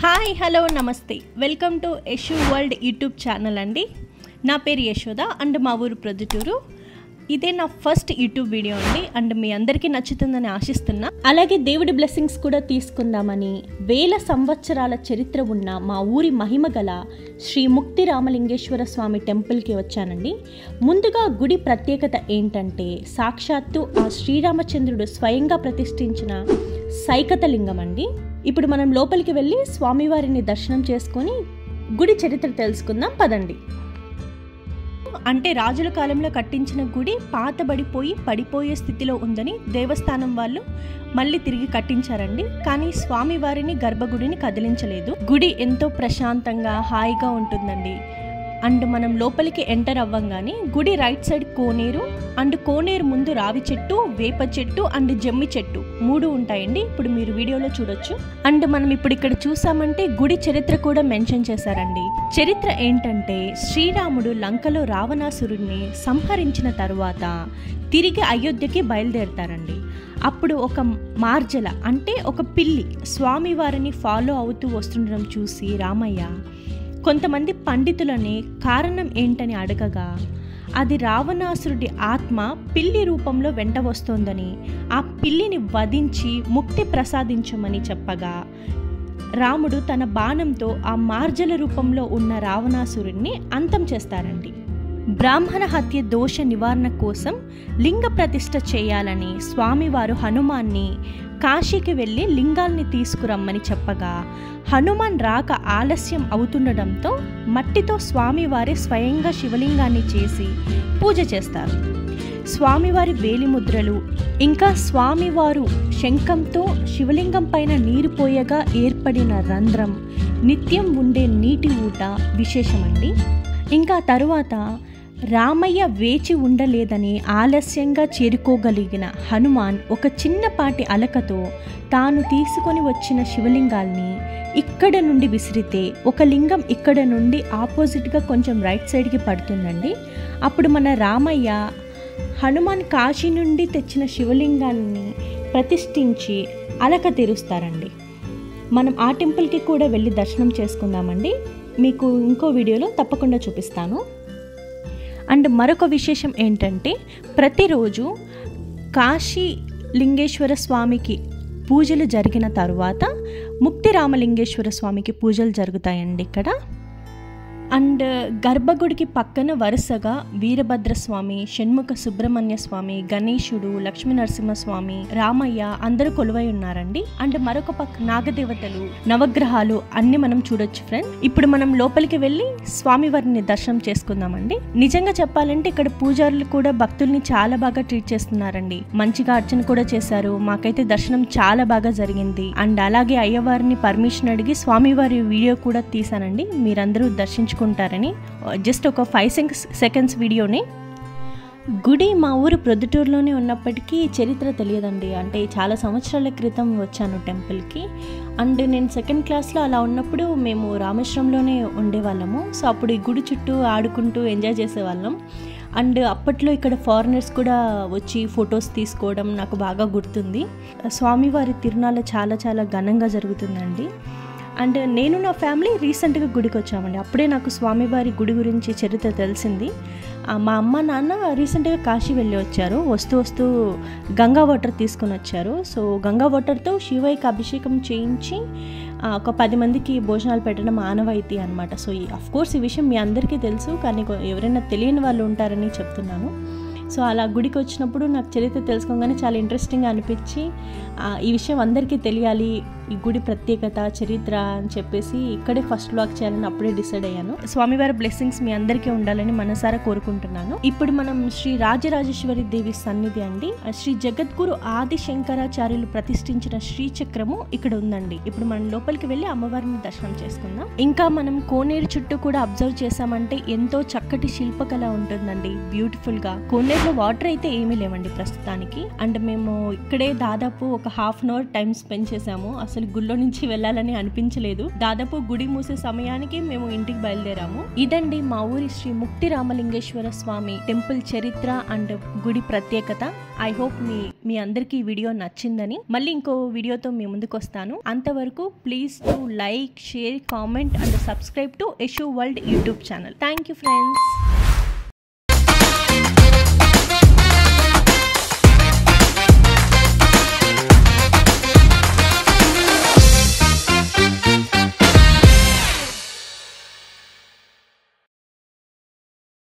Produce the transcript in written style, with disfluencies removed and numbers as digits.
Hi hello నమస్తే welcome to Yashu world YouTube channel అండి. నా పేరు యశోద అండ్ మా ఊరు ప్రొద్దుటూరు. ఇదే నా ఫస్ట్ యూట్యూబ్ వీడియో అండి అండ్ మీ అందరికీ నచ్చుతుందని ఆశిస్తున్నా. అలాగే దేవుడి బ్లెస్సింగ్స్ కూడా తీసుకుందామని వేల సంవత్సరాల చరిత్ర ఉన్న మా ఊరి మహిమ గల శ్రీ ముక్తి రామలింగేశ్వర స్వామి టెంపుల్కి వచ్చానండి. ముందుగా గుడి ప్రత్యేకత ఏంటంటే సాక్షాత్తు ఆ శ్రీరామచంద్రుడు స్వయంగా ప్రతిష్ఠించిన సైకత లింగం అండి. ఇప్పుడు మనం లోపలికి వెళ్ళి స్వామివారిని దర్శనం చేసుకొని గుడి చరిత్ర తెలుసుకుందాం పదండి. అంటే రాజుల కాలంలో కట్టించిన గుడి పాతబడిపోయి పడిపోయే స్థితిలో ఉందని దేవస్థానం వాళ్ళు మళ్ళీ తిరిగి కట్టించారండి. కానీ స్వామివారిని గర్భగుడిని కదిలించలేదు. గుడి ఎంతో ప్రశాంతంగా హాయిగా ఉంటుందండి. అండ్ మనం లోపలికి ఎంటర్ అవ్వంగానే గుడి రైట్ సైడ్ కోనేరు అండ్ కోనేరు ముందు రావి చెట్టు, వేప చెట్టు అండ్ జమ్మి చెట్టు 3 ఉంటాయండి. ఇప్పుడు మీరు వీడియోలో చూడొచ్చు. అండ్ మనం ఇప్పుడు ఇక్కడ చూసామంటే గుడి చరిత్ర కూడా మెన్షన్ చేశారండి. చరిత్ర ఏంటంటే శ్రీరాముడు లంకలో రావణాసురుడిని సంహరించిన తర్వాత తిరిగి అయోధ్యకి బయలుదేరతారండి. అప్పుడు ఒక మార్జల అంటే ఒక పిల్లి స్వామివారిని ఫాలో అవుతూ వస్తుండడం చూసి రామయ్య కొంతమంది పండితులని కారణం ఏంటని అడగగా అది రావణాసురుడి ఆత్మ పిల్లి రూపంలో వెంట వస్తోందని ఆ పిల్లిని వధించి ముక్తి ప్రసాదించమని చెప్పగా రాముడు తన బాణంతో ఆ మార్జల రూపంలో ఉన్న రావణాసురుడిని అంతం చేస్తారండి. బ్రాహ్మణ హత్య దోష నివారణ కోసం లింగ ప్రతిష్ఠ చేయాలని స్వామివారు హనుమాన్ని కాశీకి వెళ్ళి లింగాల్ని తీసుకురమ్మని చెప్పగా హనుమాన్ రాక ఆలస్యం అవుతుండడంతో మట్టితో స్వామివారి స్వయంగా శివలింగాన్ని చేసి పూజ చేస్తారు. స్వామివారి వేలిముద్రలు ఇంకా స్వామివారు శంఖంతో శివలింగం పైన నీరు పోయగా ఏర్పడిన రంధ్రం, నిత్యం ఉండే నీటి ఊట విశేషమండి. ఇంకా తరువాత రామయ్య వేచి ఉండలేదని ఆలస్యంగా చేరుకోగలిగిన హనుమాన్ ఒక చిన్నపాటి అలకతో తాను తీసుకొని వచ్చిన శివలింగాల్ని ఇక్కడ నుండి విసిరితే ఒక లింగం ఇక్కడ నుండి ఆపోజిట్గా కొంచెం రైట్ సైడ్కి పడుతుందండి. అప్పుడు మన రామయ్య హనుమాన్ కాశీ నుండి తెచ్చిన శివలింగాన్ని ప్రతిష్ఠించి అలక తెరుస్తారండి. మనం ఆ టెంపుల్కి కూడా వెళ్ళి దర్శనం చేసుకుందామండి. మీకు ఇంకో వీడియోలో తప్పకుండా చూపిస్తాను. అండ్ మరొక విశేషం ఏంటంటే ప్రతిరోజు కాశీ లింగేశ్వర స్వామికి పూజలు జరిగిన తర్వాత ముక్తి రామలింగేశ్వర స్వామికి పూజలు జరుగుతాయండి ఇక్కడ. అండ్ గర్భగుడికి పక్కన వరుసగా వీరభద్రస్వామి, షణ్ముఖ సుబ్రహ్మణ్య స్వామి, గణేశుడు, లక్ష్మీ నరసింహస్వామి, రామయ్య అందరూ కొలువై ఉన్నారండి. అండ్ మరొక పక్క నాగదేవతలు, నవగ్రహాలు అన్ని మనం చూడొచ్చు ఫ్రెండ్. ఇప్పుడు మనం లోపలికి వెళ్ళి స్వామివారిని దర్శనం చేసుకుందామండి. నిజంగా చెప్పాలంటే ఇక్కడ పూజారులు కూడా భక్తుల్ని చాలా బాగా ట్రీట్ చేస్తున్నారండి. మంచిగా అర్చన కూడా చేశారు. మాకైతే దర్శనం చాలా బాగా జరిగింది. అండ్ అలాగే అయ్యవారిని పర్మిషన్ అడిగి స్వామివారి వీడియో కూడా తీసానండి. మీరందరూ దర్శించుకుంటారని జస్ట్ ఒక 5 సెకండ్స్ వీడియోని. గుడి మా ఊరు ప్రొద్దుటూరులోనే ఉన్నప్పటికీ చరిత్ర తెలియదండి. అంటే చాలా సంవత్సరాల క్రితం వచ్చాను టెంపుల్కి. అండ్ నేను 2nd క్లాస్లో అలా ఉన్నప్పుడు మేము రామేశ్వరంలోనే ఉండేవాళ్ళము. సో అప్పుడు ఈ గుడి చుట్టూ ఆడుకుంటూ ఎంజాయ్ చేసేవాళ్ళం. అండ్ అప్పట్లో ఇక్కడ ఫారినర్స్ కూడా వచ్చి ఫొటోస్ తీసుకోవడం నాకు బాగా గుర్తుంది. స్వామివారి తిరునాళ్ళ చాలా చాలా ఘనంగా జరుగుతుందండి. అండ్ నేను నా ఫ్యామిలీ రీసెంట్గా గుడికి వచ్చామండి. అప్పుడే నాకు స్వామివారి గుడి గురించి చరిత్ర తెలిసింది. మా అమ్మ నాన్న రీసెంట్గా కాశీ వెళ్ళి వచ్చారు. వస్తూ గంగా వాటర్ తీసుకొని వచ్చారు. సో గంగా వాటర్తో శివయ్యకి అభిషేకం చేయించి ఒక 10 మందికి భోజనాలు పెట్టడం ఆనవాయితీ అనమాట. సో అఫ్కోర్స్ ఈ విషయం మీ అందరికీ తెలుసు, కానీ ఎవరైనా తెలియని వాళ్ళు ఉంటారని చెప్తున్నాను. సో అలా గుడికి వచ్చినప్పుడు నాకు చరిత్ర తెలుసుకోగానే చాలా ఇంట్రెస్టింగ్గా అనిపించి ఈ విషయం అందరికీ తెలియాలి, ఈ గుడి ప్రత్యేకత చరిత్ర అని చెప్పేసి ఇక్కడే ఫస్ట్ వ్లాగ్ చేయాలని అప్పుడే డిసైడ్ అయ్యాను. స్వామివారి బ్లెస్సింగ్స్ మీ అందరికీ ఉండాలని మనసారా కోరుకుంటున్నాను. ఇప్పుడు మనం శ్రీ రాజరాజేశ్వరి దేవి సన్నిధి అండి. శ్రీ జగద్గురు ఆది శంకరాచార్యులు ప్రతిష్ఠించిన శ్రీచక్రము ఇక్కడ ఉందండి. ఇప్పుడు మనం లోపలికి వెళ్ళి అమ్మవారిని దర్శనం చేసుకుందాం. ఇంకా మనం కోనేరు చుట్టూ కూడా అబ్జర్వ్ చేసామంటే ఎంతో చక్కటి శిల్పకళ ఉంటుందండి. బ్యూటిఫుల్ గా కోనేరు దగ్గరలో వాటర్ అయితే ఏమీ లేవండి ప్రస్తుతానికి. అండ్ మేము ఇక్కడే దాదాపు ఒక half an hour time spend చేసాము. అసలు గుళ్ళో నుంచి వెళ్ళాలని అనిపించలేదు. దాదాపు గుడి మూసే సమయానికి మేము ఇంటికి బయలుదేరాము. ఇదండి మా ఊరి శ్రీ ముక్తి రామలింగేశ్వర స్వామి టెంపుల్ చరిత్ర అండ్ గుడి ప్రత్యేకత. ఐ హోప్ మీ అందరికీ ఈ వీడియో నచ్చిందని. మళ్ళీ ఇంకో వీడియోతో మీ ముందుకు వస్తాను. అంతవరకు please to like, share, comment and subscribe to Yashu world YouTube channel. Thank you friends.